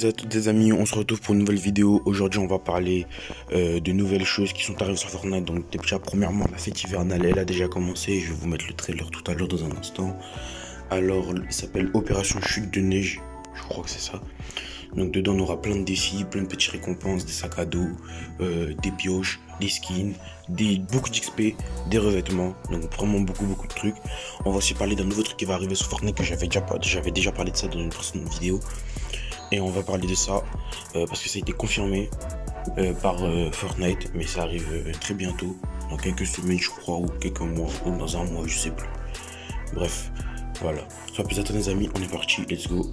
tous et à toutes les amis, on se retrouve pour une nouvelle vidéo. Aujourd'hui on va parler de nouvelles choses qui sont arrivées sur Fortnite. Donc déjà premièrement la fête hivernale elle a déjà commencé. Je vais vous mettre le trailer tout à l'heure dans un instant. Alors il s'appelle Opération Chute de Neige, je crois que c'est ça. Donc dedans on aura plein de défis, plein de petites récompenses, des sacs à dos, des pioches, des skins, beaucoup d'XP, des revêtements, donc vraiment beaucoup de trucs. On va aussi parler d'un nouveau truc qui va arriver sur Fortnite que j'avais déjà parlé de ça dans une précédente vidéo. Et on va parler de ça parce que ça a été confirmé par Fortnite, mais ça arrive très bientôt, dans quelques semaines je crois, ou quelques mois, ou dans un mois, je sais plus. Bref, voilà. Sans plus attendre les amis, on est parti, let's go.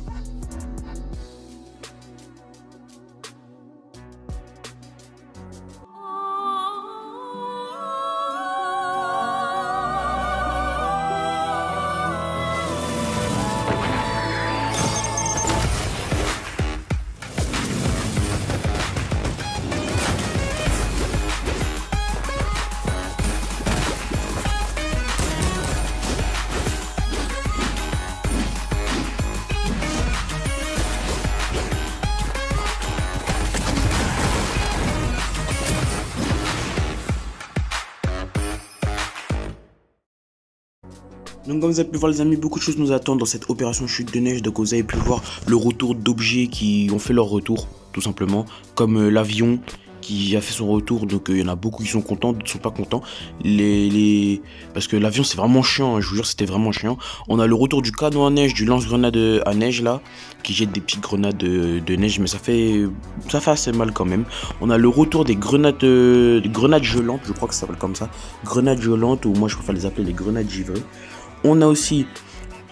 Donc comme vous avez pu voir les amis, beaucoup de choses nous attendent dans cette opération chute de neige. Donc vous avez pu voir le retour d'objets qui ont fait leur retour, tout simplement. Comme l'avion qui a fait son retour, donc il y en a beaucoup qui sont contents, d'autres sont pas contents. Parce que l'avion c'est vraiment chiant, hein, je vous jure c'était vraiment chiant. On a le retour du canon à neige, du lance-grenade à neige là, qui jette des petites grenades de neige, mais ça fait assez mal quand même. On a le retour des grenades gelantes, je crois que ça s'appelle comme ça. Grenades gelantes, ou moi je préfère les appeler les grenades givrées. On a aussi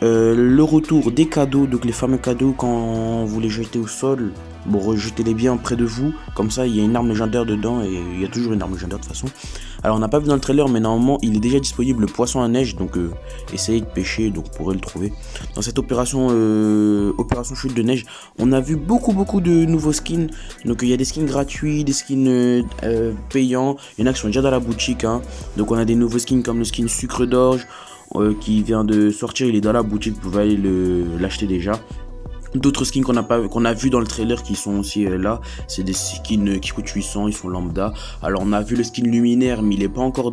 le retour des cadeaux, donc les fameux cadeaux quand vous les jetez au sol. Bon, rejetez-les bien près de vous, comme ça il y a une arme légendaire dedans, et il y a toujours une arme légendaire de toute façon. Alors on n'a pas vu dans le trailer, mais normalement il est déjà disponible le poisson à neige, donc essayez de pêcher, donc vous pourrez le trouver. Dans cette opération chute de neige, on a vu beaucoup de nouveaux skins. Donc il y a des skins gratuits, des skins payants, il y en a qui sont déjà dans la boutique, hein. Donc on a des nouveaux skins comme le skin sucre d'orge, qui vient de sortir, il est dans la boutique, vous pouvez aller l'acheter déjà. D'autres skins qu'on a vu dans le trailer qui sont aussi là, c'est des skins qui coûtent 800, ils sont lambda. Alors on a vu le skin luminaire, mais il est pas encore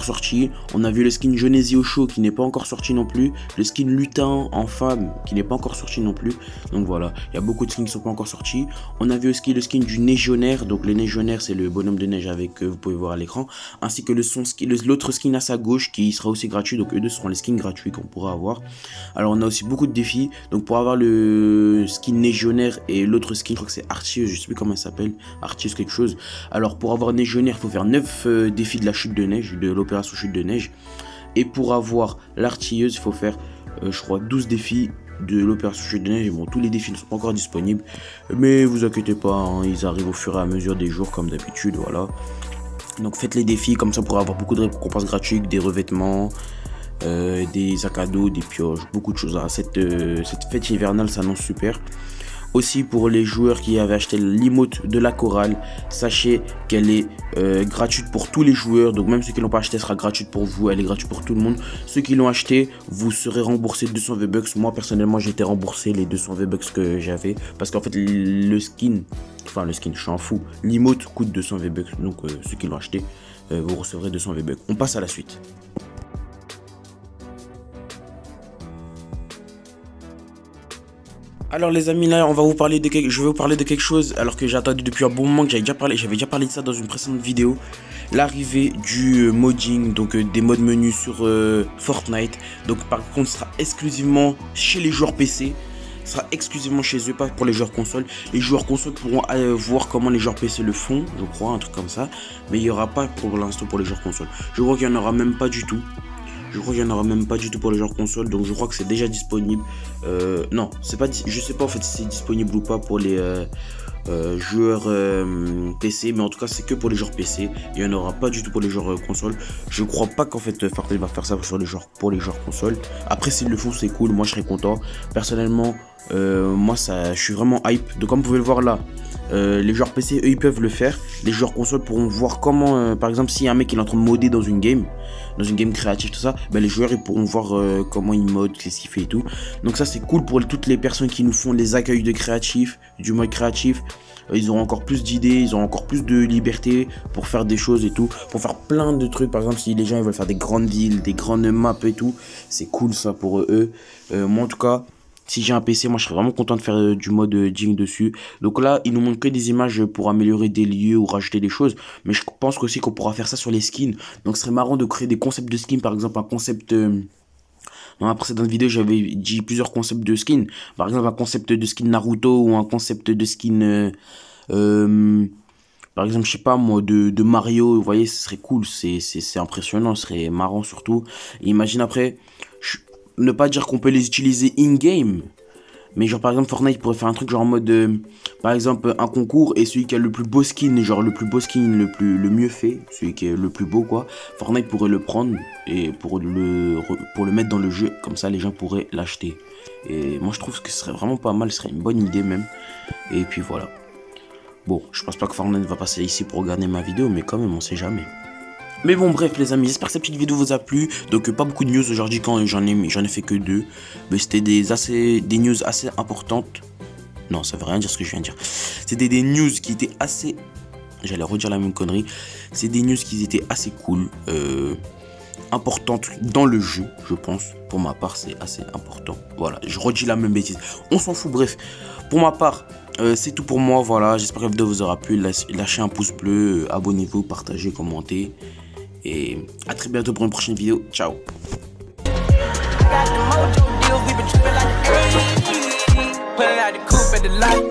sorti. On a vu le skin Genesi au chaud qui n'est pas encore sorti non plus. Le skin lutin en femme qui n'est pas encore sorti non plus. Donc voilà, il y a beaucoup de skins qui sont pas encore sortis. On a vu aussi le skin du négionnaire. Donc le négionnaire c'est le bonhomme de neige avec vous pouvez voir à l'écran. Ainsi que l'autre skin à sa gauche qui sera aussi gratuit. Donc eux deux seront les skins gratuits qu'on pourra avoir. Alors on a aussi beaucoup de défis. Donc pour avoir le skin négionnaire et l'autre skin, je crois que c'est Artieuse, je sais plus comment elle s'appelle. Artieuse quelque chose. Alors pour avoir négionnaire, il faut faire 9 défis de la chute de neige, de l'opération chute de neige, et pour avoir l'artilleuse il faut faire je crois 12 défis de l'opération chute de neige. Bon, tous les défis ne sont pas encore disponibles, mais vous inquiétez pas, hein, ils arrivent au fur et à mesure des jours comme d'habitude, voilà. Donc faites les défis comme ça pour avoir beaucoup de récompenses gratuites, des revêtements, des sacs à dos, des pioches, beaucoup de choses. Cette fête hivernale s'annonce super. Aussi pour les joueurs qui avaient acheté l'emote de la chorale, sachez qu'elle est gratuite pour tous les joueurs. Donc même ceux qui l'ont pas acheté, sera gratuite pour vous, elle est gratuite pour tout le monde. Ceux qui l'ont acheté, vous serez remboursé 200 V-Bucks. Moi personnellement j'ai été remboursé les 200 V-Bucks que j'avais, parce qu'en fait le skin, je suis en fou, l'emote coûte 200 V-Bucks. Donc ceux qui l'ont acheté, vous recevrez 200 V-Bucks. On passe à la suite. Alors les amis, là je vais vous parler de quelque chose alors que j'ai attendu depuis un bon moment, que j'avais déjà parlé de ça dans une précédente vidéo. L'arrivée du modding, donc des modes menus sur Fortnite. Donc par contre ce sera exclusivement chez les joueurs PC. Ce sera exclusivement chez eux, pas pour les joueurs console. Les joueurs console pourront voir comment les joueurs PC le font, je crois, un truc comme ça. Mais il n'y aura pas pour l'instant pour les joueurs console. Je crois qu'il n'y en aura même pas du tout. Pour les joueurs console, donc je crois que c'est déjà disponible. Non, c'est pas, je sais pas en fait si c'est disponible ou pas pour les joueurs PC, mais en tout cas c'est que pour les joueurs PC. Il n'y en aura pas du tout pour les joueurs console. Je crois pas qu'en fait Fortnite va faire ça pour les joueurs console. Après s'ils le font c'est cool, moi je serais content. Personnellement, moi je suis vraiment hype. Donc comme vous pouvez le voir là, Les joueurs PC, eux, ils peuvent le faire. Les joueurs console pourront voir comment, par exemple, s'il y a un mec qui est en train de modder dans une game créative, tout ça, ben, les joueurs, ils pourront voir comment il mode, qu'est-ce qu'il fait et tout. Donc ça, c'est cool pour toutes les personnes qui nous font les accueils de créatif, du mode créatif. Ils auront encore plus d'idées, ils auront encore plus de liberté pour faire des choses et tout, pour faire plein de trucs. Par exemple, si les gens ils veulent faire des grandes villes, des grandes maps et tout, c'est cool ça pour eux. Moi en tout cas, si j'ai un PC, moi je serais vraiment content de faire du mode digne dessus. Donc là, ils nous montrent que des images pour améliorer des lieux ou rajouter des choses. Mais je pense aussi qu'on pourra faire ça sur les skins. Donc ce serait marrant de créer des concepts de skins, par exemple un concept... Dans la précédente vidéo, j'avais dit plusieurs concepts de skins. Par exemple, un concept de skin Naruto ou un concept de skin... par exemple, je sais pas moi, de Mario. Vous voyez, ce serait cool. C'est impressionnant. Ce serait marrant surtout. Et imagine après... Ne pas dire qu'on peut les utiliser in-game. Mais genre par exemple Fortnite pourrait faire un truc genre en mode par exemple un concours et celui qui a le plus beau skin, genre le plus beau skin, le mieux fait, celui qui est le plus beau quoi, Fortnite pourrait le prendre et pour le mettre dans le jeu, comme ça les gens pourraient l'acheter. Et moi je trouve que ce serait vraiment pas mal, ce serait une bonne idée même. Et puis voilà. Bon, je pense pas que Fortnite va passer ici pour regarder ma vidéo, mais quand même on sait jamais. Mais bon bref les amis, j'espère que cette petite vidéo vous a plu. Donc pas beaucoup de news aujourd'hui, quand j'en ai fait que 2. Mais c'était des news assez importantes. Non, ça veut rien dire ce que je viens de dire. C'était des news qui étaient assez... J'allais redire la même connerie. C'est des news qui étaient assez cool. Importantes dans le jeu, je pense. Pour ma part, c'est assez important. Voilà, je redis la même bêtise. On s'en fout, bref. Pour ma part... c'est tout pour moi, voilà, j'espère que la vidéo vous aura plu, lâchez un pouce bleu, abonnez-vous, partagez, commentez, et à très bientôt pour une prochaine vidéo, ciao. Put it out the coupe at the light.